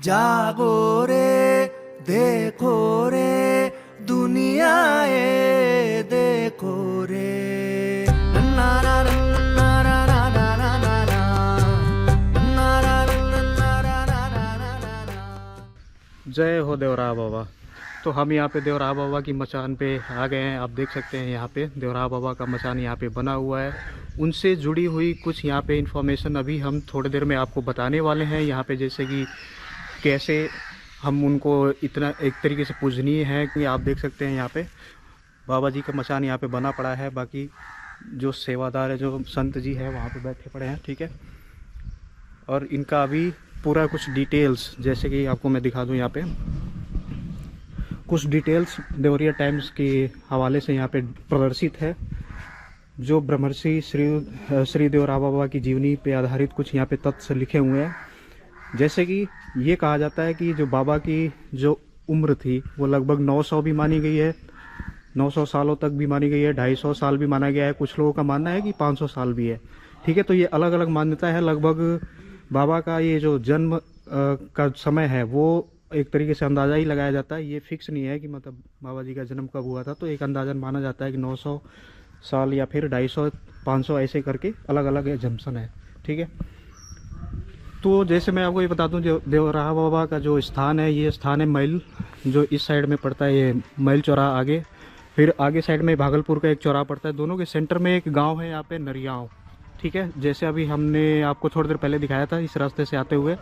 जागो रे देखो रे दुनिया ये देखो रे ना ना ना ना ना ना ना ना ना ना ना ना ना। जय हो देवरा बाबा। तो हम यहाँ पे देवरा बाबा की मचान पे आ गए हैं। आप देख सकते हैं यहाँ पे देवरा बाबा का मचान यहाँ पे बना हुआ है। उनसे जुड़ी हुई कुछ यहाँ पे इन्फॉर्मेशन अभी हम थोड़ी देर में आपको बताने वाले हैं। यहाँ पे जैसे कि कैसे हम उनको इतना एक तरीके से पूजनीय है कि आप देख सकते हैं यहाँ पे बाबा जी का मचान यहाँ पे बना पड़ा है। बाकी जो सेवादार है, जो संत जी है वहाँ पे बैठे पड़े हैं, ठीक है। और इनका अभी पूरा कुछ डिटेल्स जैसे कि आपको मैं दिखा दूँ। यहाँ पे कुछ डिटेल्स देवरिया टाइम्स के हवाले से यहाँ पे प्रदर्शित है, जो ब्रह्मर्षि श्री देवरा बाबा की जीवनी पे आधारित कुछ यहाँ पे तथ्य लिखे हुए हैं। जैसे कि ये कहा जाता है कि जो बाबा की जो उम्र थी वो लगभग 900 भी मानी गई है, 900 सालों तक भी मानी गई है, 250 साल भी माना गया है। कुछ लोगों का मानना है कि 500 साल भी है, ठीक है। तो ये अलग अलग मान्यता है। लगभग बाबा का ये जो जन्म का समय है वो एक तरीके से अंदाज़ा ही लगाया जाता है। ये फिक्स नहीं है कि मतलब बाबा जी का जन्म कब हुआ था। तो एक अंदाज़न माना जाता है कि 900 साल या फिर 250 500 ऐसे करके अलग अलग एजम्पशन है, ठीक है। तो जैसे मैं आपको ये बता दूं, जो देवरा बाबा का जो स्थान है, ये स्थान है मैल, जो इस साइड में पड़ता है। ये मैल चौराहा आगे, फिर आगे साइड में भागलपुर का एक चौराहा पड़ता है। दोनों के सेंटर में एक गांव है यहाँ पे नरियाव, ठीक है। जैसे अभी हमने आपको थोड़ी देर पहले दिखाया था इस रास्ते से आते हुए,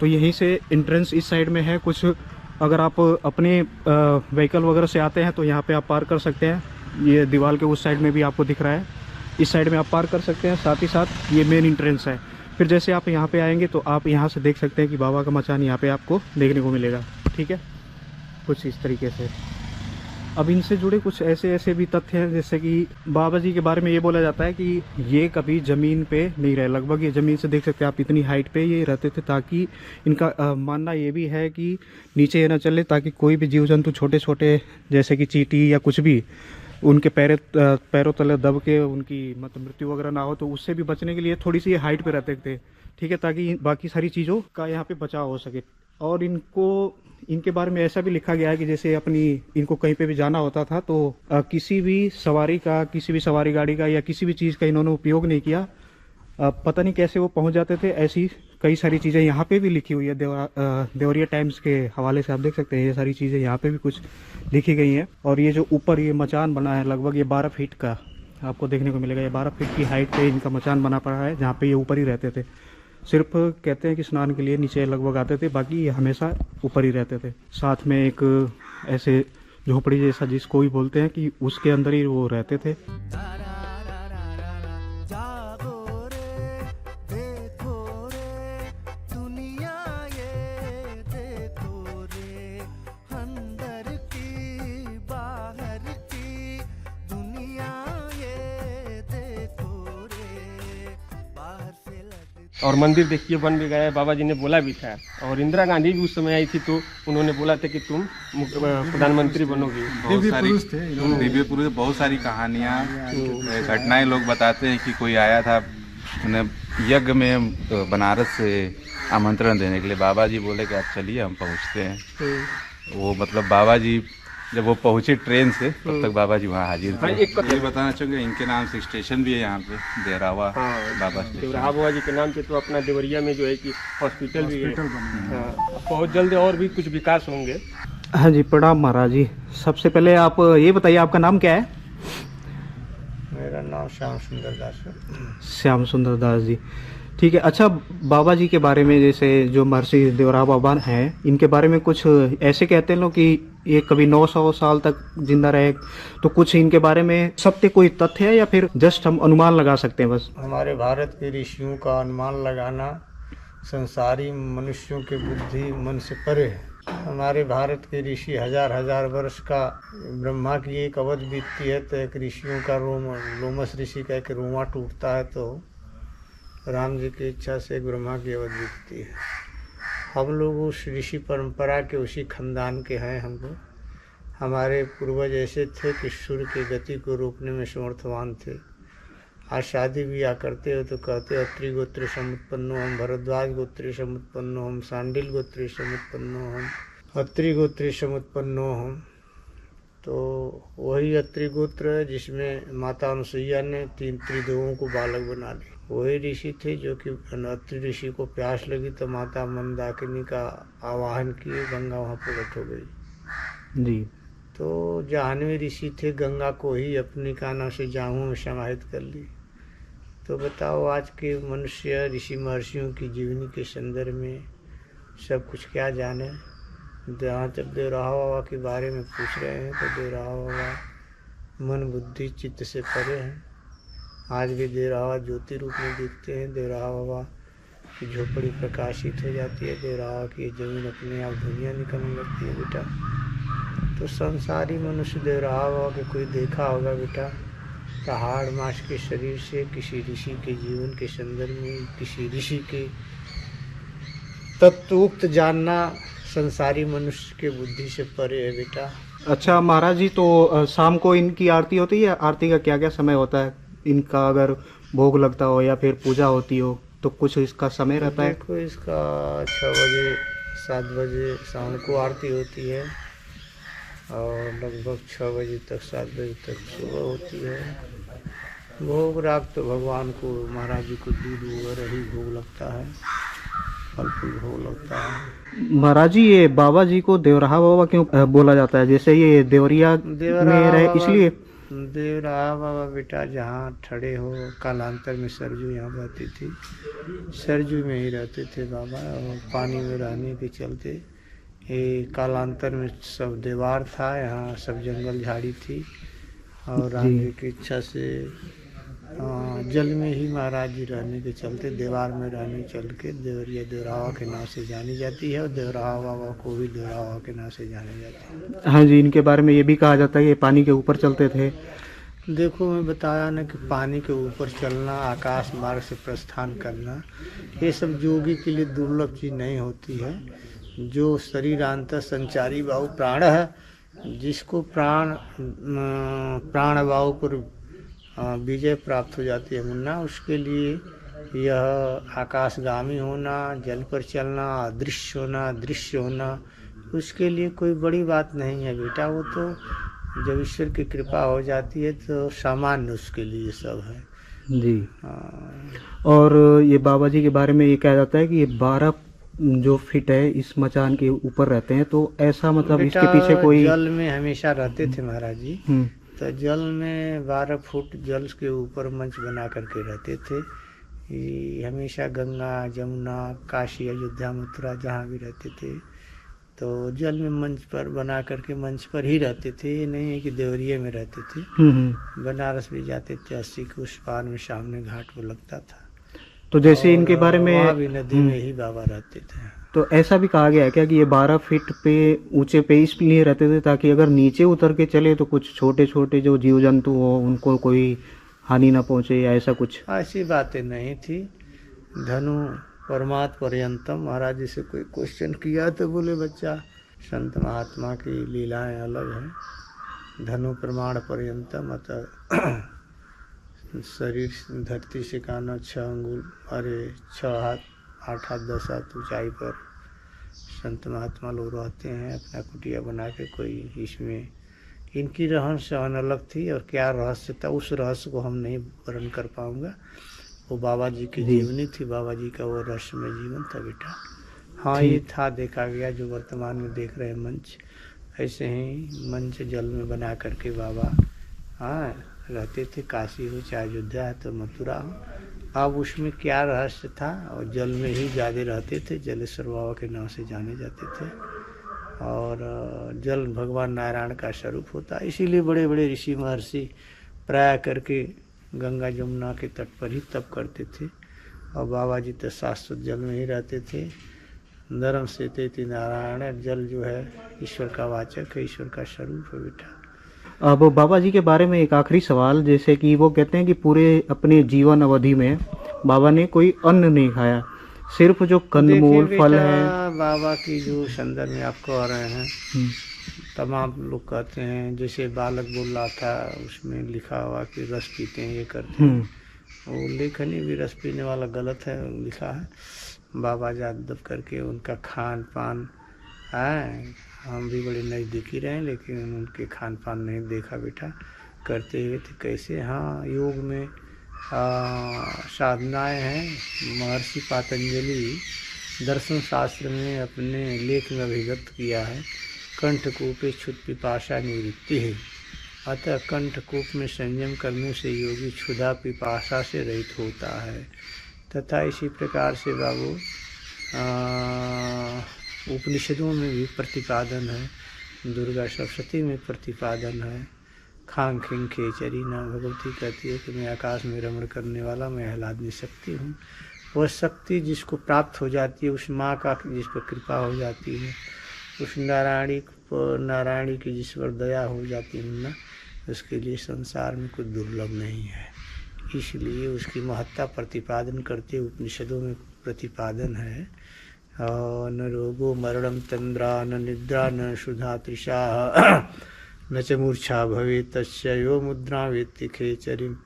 तो यहीं से एंट्रेंस इस साइड में है। कुछ अगर आप अपने व्हीकल वगैरह से आते हैं तो यहाँ पे आप पार्क कर सकते हैं। ये दीवार के उस साइड में भी आपको दिख रहा है, इस साइड में आप पार्क कर सकते हैं। साथ ही साथ ये मेन एंट्रेंस है। फिर जैसे आप यहाँ पे आएंगे तो आप यहाँ से देख सकते हैं कि बाबा का मचान यहाँ पे आपको देखने को मिलेगा, ठीक है। कुछ इस तरीके से। अब इनसे जुड़े कुछ ऐसे भी तथ्य हैं, जैसे कि बाबा जी के बारे में ये बोला जाता है कि ये कभी ज़मीन पे नहीं रहे। लगभग ये ज़मीन से देख सकते हैं आप इतनी हाइट पे ये रहते थे, ताकि इनका मानना ये भी है कि नीचे ये ना चले, ताकि कोई भी जीव जंतु छोटे छोटे जैसे कि चींटी या कुछ भी उनके पैरों तले दब के उनकी मतलब मृत्यु वगैरह ना हो। तो उससे भी बचने के लिए थोड़ी सी हाइट पे रहते थे, ठीक है, ताकि बाकी सारी चीज़ों का यहाँ पे बचाव हो सके। और इनके बारे में ऐसा भी लिखा गया है कि जैसे इनको कहीं पे भी जाना होता था तो किसी भी सवारी गाड़ी का या किसी भी चीज़ का इन्होंने उपयोग नहीं किया। पता नहीं कैसे वो पहुंच जाते थे। ऐसी कई सारी चीज़ें यहाँ पे भी लिखी हुई है। देवरिया टाइम्स के हवाले से आप देख सकते हैं ये सारी चीज़ें यहाँ पे भी कुछ लिखी गई हैं। और ये जो ऊपर ये मचान बना है, लगभग ये 12 फीट का आपको देखने को मिलेगा। ये 12 फीट की हाइट पे इनका मचान बना पड़ा है, जहाँ पे ये ऊपर ही रहते थे। सिर्फ कहते हैं कि स्नान के लिए नीचे लगभग आते थे, बाकी ये हमेशा ऊपर ही रहते थे। साथ में एक ऐसे झोपड़ी जैसा जिसको भी बोलते हैं कि उसके अंदर ही वो रहते थे। और मंदिर देखिए बन भी गया है। बाबा जी ने बोला भी था, और इंदिरा गांधी भी उस समय आई थी तो उन्होंने बोला था कि तुम प्रधानमंत्री बनोगे। दिव्य पुरुष, बहुत सारी कहानियाँ घटनाएं लोग बताते हैं कि कोई आया था उन्हें यज्ञ में बनारस से आमंत्रण देने के लिए। बाबा जी बोले कि आप चलिए हम पहुँचते हैं। वो मतलब बाबा जी जब वो पहुंचे ट्रेन से तब तक बाबा जी वहाँ हाजिर थे। एक बताना चाहूँगा, इनके नाम से स्टेशन भी है यहाँ पे, देवरावा बाबा स्टेशन। देवरा बाबा जी के नाम पे तो अपना देवरिया में जो है कि हॉस्पिटल भी है। बहुत जल्द और भी कुछ विकास होंगे। हाँ जी, प्रणाम महाराज जी। सबसे पहले आप ये बताइए आपका नाम क्या है? मेरा नाम श्याम सुंदर दास है। श्याम सुंदर दास जी, ठीक है। अच्छा, बाबा जी के बारे में, जैसे जो महर्षि देवरा बाबा हैं, इनके बारे में कुछ ऐसे कहते हैं लोग कि ये कभी 900 साल तक जिंदा रहे। तो कुछ इनके बारे में सत्य कोई तथ्य है या फिर जस्ट हम अनुमान लगा सकते हैं बस? हमारे भारत के ऋषियों का अनुमान लगाना संसारी मनुष्यों के बुद्धि मन से परे है। हमारे भारत के ऋषि हजार वर्ष का ब्रह्मा की एक अवधि बीतती है तो एक ऋषियों का लोमस ऋषि का एक रोमा टूटता है, तो राम जी की इच्छा से एक ब्रह्मा की अवधि बीतती है। हम लोग उस ऋषि परंपरा के उसी खानदान के हैं। हम लोग, हमारे पूर्वज ऐसे थे कि सूर्य की गति को रोकने में समर्थवान थे। आज शादी ब्याह करते हो तो कहते हो अत्रि गोत्र समुत्पन्नो हम, भरद्वाज गोत्र समुत्पन्नो हम, सांडिल गोत्र समुत्पन्नो हम, अत्रि गोत्र समुत्पन्नो हम। तो वही अत्रि गोत्र है जिसमें माता अनुसुईया ने 3 त्रिदेवों को बालक बना ली। वही ऋषि थे जो कि अत्रि ऋषि को प्यास लगी तो माता मंदाकिनी का आवाहन किए, गंगा वहाँ प्रकट हो गई जी। तो जाह्नवी ऋषि थे, गंगा को ही अपनी कानों से जांघों में समाहित कर ली। तो बताओ आज के मनुष्य ऋषि महर्षियों की जीवनी के संदर्भ में सब कुछ क्या जाने। जहाँ जब देवराहा बाबा के बारे में पूछ रहे हैं तो देवराहा बाबा मन बुद्धि चित्त से परे हैं। आज भी देवराहा ज्योति रूप में दिखते हैं। देवराहा बाबा की झोपड़ी प्रकाशित हो जाती है, देवराहा की जमीन अपने आप धुनिया निकलने लगती है बेटा। तो संसारी मनुष्य देवराहा बाबा के कोई देखा होगा बेटा, पहाड़ माश के शरीर से किसी ऋषि के जीवन के संदर्भ में किसी ऋषि के तत्वोक्त जानना संसारी मनुष्य के बुद्धि से परे है बेटा। अच्छा महाराज जी, तो शाम को इनकी आरती होती है? आरती का क्या क्या समय होता है इनका? अगर भोग लगता हो या फिर पूजा होती हो तो कुछ इसका समय रहता है? देखो इसका 6 बजे 7 बजे शाम को आरती होती है और लगभग 6 बजे तक 7 बजे तक सुबह होती है। भोग राग तो भगवान को महाराज जी को दूध वगैरह ही भोग लगता है, फल फूल भोग लगता है। महाराज जी, ये बाबा जी को देवराहा बाबा क्यों बोला जाता है? जैसे ये देवरिया में रहे इसलिए? देवराहा बाबा बेटा जहाँ ठड़े हो, कालांतर में सरजू यहाँ रहती थी, सरजू में ही रहते थे बाबा। और पानी में रहने के चलते ये कालांतर में सब दीवार था, यहाँ सब जंगल झाड़ी थी और रहने की इच्छा से जल में ही महाराज जी रहने के चलते दीवार में रहने चल के देवरिया देवराहा के नाम से जानी जाती है और देवराहा बाबा को भी देवराहा के नाम से जाने जाते हैं। हाँ जी, इनके बारे में ये भी कहा जाता है कि पानी के ऊपर चलते थे। देखो मैं बताया ना कि पानी के ऊपर चलना, आकाश मार्ग से प्रस्थान करना, ये सब योगी के लिए दुर्लभ चीज़ नहीं होती है। जो शरीरांत संचारी वायु प्राण है, जिसको प्राण वायु पर विजय प्राप्त हो जाती है मुन्ना, उसके लिए यह आकाशगामी होना, जल पर चलना, अदृश्य होना, दृश्य होना, उसके लिए कोई बड़ी बात नहीं है बेटा। वो तो जब ईश्वर की कृपा हो जाती है तो सामान्य उसके लिए सब है जी। और ये बाबा जी के बारे में ये कहा जाता है कि ये 12 जो फीट है इस मचान के ऊपर रहते हैं, तो ऐसा मतलब इसके पीछे कोई? जल में हमेशा रहते थे महाराज जी। तो जल में 12 फुट जल के ऊपर मंच बना करके रहते थे। ये हमेशा गंगा जमुना काशी अयोध्या मथुरा जहाँ भी रहते थे तो जल में मंच पर बना करके मंच पर ही रहते थे। ये नहीं है कि देवरिया में रहते थे, बनारस भी जाते थे। 80 के उस पार में सामने घाट वो लगता था। तो जैसे इनके बारे में वहाँ भी नदी में ही बाबा रहते थे। तो ऐसा भी कहा गया है क्या कि ये 12 फीट पे ऊंचे पे इसलिए रहते थे ताकि अगर नीचे उतर के चले तो कुछ छोटे छोटे जो जीव जंतु हो उनको कोई हानि ना पहुंचे या ऐसा कुछ? ऐसी बातें नहीं थी। धनु परमात्म पर्यंतम, महाराज जी से कोई क्वेश्चन किया तो बोले बच्चा संत महात्मा की लीलाएं अलग हैं। धनु प्रमाण पर्यंतम, अतः शरीर धरती से काना 6 अंगुल, अरे 6 हाथ 8 हाथ 10 हाथ ऊंचाई पर संत महात्मा लोग रहते हैं अपना कुटिया बना के। कोई इसमें इनकी रहन सहन अलग थी और क्या रहस्य था उस रहस्य को हम नहीं वर्णन कर पाऊँगा। वो बाबा जी की जीवनी थी, बाबा जी का वो रहस्यमय जीवन था बेटा। हाँ ये था, देखा गया जो वर्तमान में देख रहे हैं मंच, ऐसे ही मंच जल में बना करके बाबा हाँ रहते थे। काशी हो चाहे अयोध्या है तो मथुरा हो, अब उसमें क्या रहस्य था। और जल में ही ज़्यादा रहते थे, जलेश्वर बाबा के नाम से जाने जाते थे। और जल भगवान नारायण का स्वरूप होता है, इसीलिए बड़े बड़े ऋषि महर्षि प्राय करके गंगा जमुना के तट पर ही तप करते थे। और बाबा जी तो शाश्वत जल में ही रहते थे। धर्म से तेति नारायण, जल जो है ईश्वर का वाचक है, ईश्वर का स्वरूप है बेटा। अब बाबा जी के बारे में एक आखिरी सवाल, जैसे कि वो कहते हैं कि पूरे अपने जीवन अवधि में बाबा ने कोई अन्न नहीं खाया, सिर्फ जो कंदमूल फल है। बाबा की जो संदर्भ में आप कह रहे हैं तमाम लोग कहते हैं, जैसे बालक बोल रहा था उसमें लिखा हुआ कि रस पीते हैं ये करते हैं। वो लेखनी भी रस पीने वाला गलत है, लिखा है बाबा यादव करके। उनका खान पान है, हम भी बड़े नज़दीकी रहे लेकिन उनके खान पान नहीं देखा बेटा करते हुए थे कैसे। हाँ, योग में साधनाएं हैं। महर्षि पातंजलि दर्शन शास्त्र में अपने लेख में अभिव्यक्त किया है, कंठकूपे क्षुद पिपाशा निवृत्ति है। अतः कंठकूप में संयम करने से योगी क्षुधा पिपाशा से रहित होता है। तथा इसी प्रकार से बाबू उपनिषदों में भी प्रतिपादन है, दुर्गा सप्तशती में प्रतिपादन है। खांग खिंग खेचरी ना भगवती कहती है कि मैं आकाश में रमण करने वाला, मैं आह्लादनी शक्ति हूँ। वह शक्ति जिसको प्राप्त हो जाती है, उस माँ का जिस पर कृपा हो जाती है, उस नारायणी की जिस पर दया हो जाती है ना, उसके लिए संसार में कुछ दुर्लभ नहीं है। इसलिए उसकी महत्ता प्रतिपादन करते उपनिषदों में प्रतिपादन है। न रोगो मरणम तंद्रा न निद्रा न शुद्धा तृषा न च मूर्छा भवे तस्य यो मुद्रा वेत्ति खेचरिम।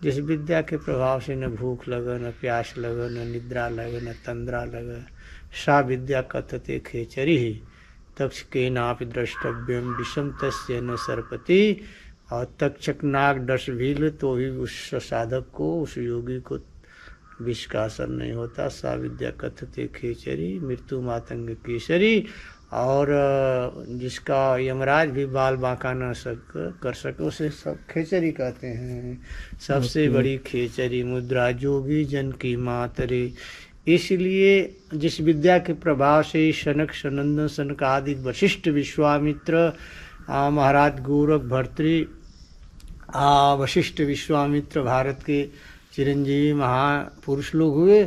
जिस विद्या के प्रभाव से न भूख लगे, न प्यास लगे, न निद्रा लगे, न तंद्रा लगे, सा विद्या कथते खेचरी ही तक्ष के नापि द्रष्टव्यम विषम तस्य न सरपति। और तक्षक नाग डस भील तो भी उस साधक को, उस योगी को विष का असर नहीं होता। सा विद्या कथते खेचरी मृत्यु मातंग केसरी। और जिसका यमराज भी बाल बांका न कर सके उसे सब खेचरी कहते हैं। सबसे बड़ी खेचरी मुद्रा जोगी जन की मातरे। इसलिए जिस विद्या के प्रभाव से सनक सनंदन सनकादिक वशिष्ठ विश्वामित्र महाराज गोरख भर्तृ वशिष्ठ विश्वामित्र भारत के चिरंजीवी महापुरुष लोग हुए,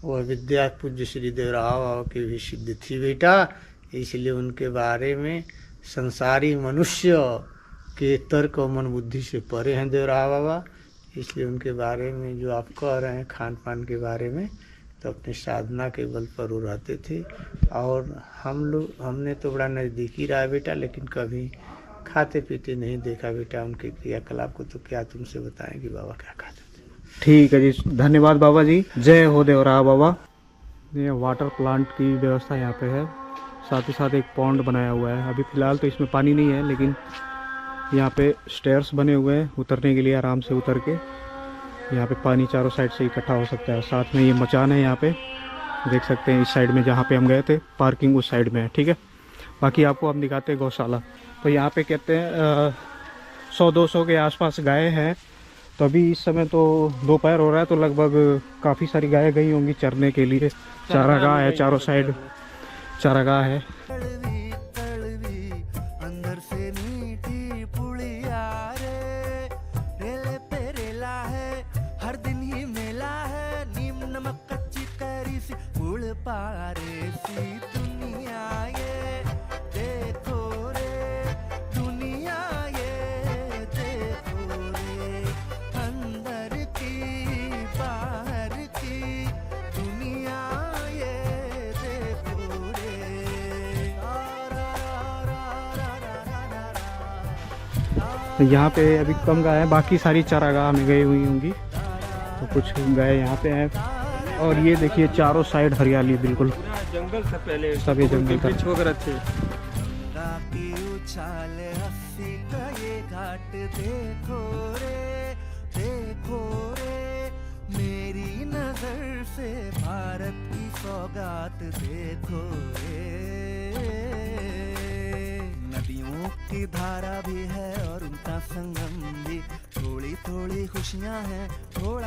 और विद्या पूज्य श्री देवराव बाबा की भी सिद्ध थी बेटा। इसलिए उनके बारे में संसारी मनुष्य के तर्क और मन बुद्धि से परे हैं देवराव बाबा। इसलिए उनके बारे में जो आप कह रहे हैं खान पान के बारे में, तो अपनी साधना के बल पर वो रहते थे। और हमने तो बड़ा नज़दीकी रहा बेटा, लेकिन कभी खाते पीते नहीं देखा बेटा उनके क्रियाकलाप को। तो क्या तुमसे बताएं कि बाबा क्या खाते थे। ठीक है जी, धन्यवाद बाबा जी। जय हो देवराव बाबा। ये वाटर प्लांट की व्यवस्था यहाँ पे है, साथ ही साथ एक पॉन्ड बनाया हुआ है। अभी फ़िलहाल तो इसमें पानी नहीं है, लेकिन यहाँ पे स्टेयर्स बने हुए हैं उतरने के लिए। आराम से उतर के यहाँ पे पानी चारों साइड से इकट्ठा हो सकता है। साथ में ये मचान है, यहाँ पे देख सकते हैं। इस साइड में जहाँ पे हम गए थे, पार्किंग उस साइड में है, ठीक है। बाकी आपको हम दिखाते हैं गौशाला। तो यहाँ पे कहते हैं 100-200 के आसपास गाय हैं। तो अभी इस समय तो दोपहर हो रहा है, तो लगभग काफ़ी सारी गायें गई होंगी चरने के लिए। चारागाह है, चारों साइड चारागाह है। तड़वी तड़वी अंदर से मीठी पुड़िया रे, रेले पे रेला है, हर दिन ही मेला है। नीम नमक कच्ची करी सी पुड़ पारे सी दुनिया ये देखो रे, दुनिया ये देखो रे। अंदर की बाहर की दुनिया ये तो यहाँ पे अभी कम गाय है, बाकी सारी चारागाह में गई हुई होंगी। तो कुछ गाय यहाँ पे हैं। और ये देखिए चारों साइड हरियाली, बिल्कुल जंगल था पहले, सभी जंगल था। वगैरह थे। की उछाल हंसी का ये घाट देखो रे, मेरी नजर से भारत की सौगात देखो रे। नदियों की धारा भी है और उनका संगम भी, थोड़ी थोड़ी खुशियां हैं, थोड़ा